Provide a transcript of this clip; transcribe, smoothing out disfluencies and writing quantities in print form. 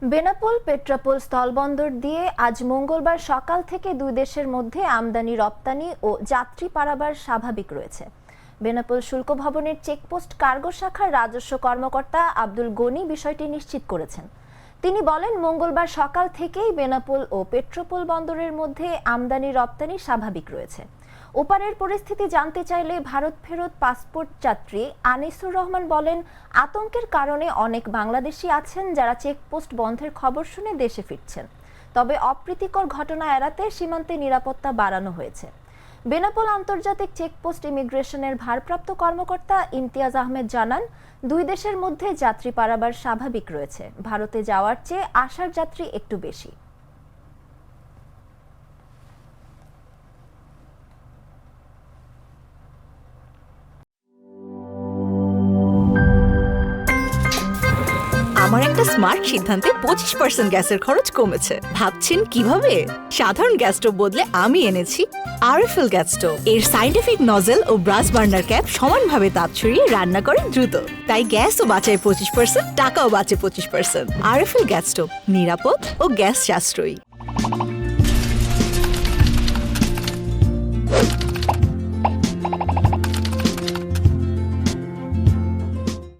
বেনাপোল পেট্রাপোল স্থলবন্দর দিয়ে আজ মঙ্গলবার সকাল থেকে দুই দেশের মধ্যে আমদানি রপ্তানি ও যাত্রী পারাবার স্বাভাবিক রয়েছে। বেনাপোল শুল্ক ভবনের চেকপোস্ট কার্গো শাখার রাজস্ব কর্মকর্তা আব্দুল গনি বিষয়টি নিশ্চিত করেছেন। তিনি বলেন, মঙ্গলবার সকাল থেকেই বেনাপোল ও পেট্রাপোল বন্দরের মধ্যে আমদানি রপ্তানি স্বাভাবিক রয়েছে। ওপারের পরিস্থিতি জানতে চাইলে ভারত ফেরত পাসপোর্ট যাত্রী আনিসুর রহমান বলেন, আতঙ্কের কারণে অনেক বাংলাদেশি আছেন যারা চেকপোস্ট বন্ধের খবর শুনে দেশে ফিরছেন। তবে অপ্রীতিকর ঘটনা এড়াতে সীমান্তে নিরাপত্তা বাড়ানো হয়েছে। বেনাপোল আন্তর্জাতিক চেকপোস্ট ইমিগ্রেশনের ভারপ্রাপ্ত কর্মকর্তা ইমতিয়াজ আহমেদ জানান, দুই দেশের মধ্যে যাত্রী পারাবার স্বাভাবিক রয়েছে। ভারতে যাওয়ার চেয়ে আসার যাত্রী একটু বেশি। আমার একটা স্মার্ট সিদ্ধান্তে 25% গ্যাসের খরচ কমেছে। ভাবছেন কিভাবে? সাধারণ গ্যাস স্টোভ বদলে আমি এনেছি আরএফএল গ্যাস স্টোভ। এর সাইন্টিফিক নজল ও ব্রাস বার্নার ক্যাপ সমানভাবে তাপ ছড়িয়ে রান্না করে দ্রুত। তাই গ্যাসও বাঁচায় 25%, টাকাও বাঁচে 25%। আরএফএল গ্যাস স্টোভ নিরাপদ ও গ্যাস সাশ্রয়ী।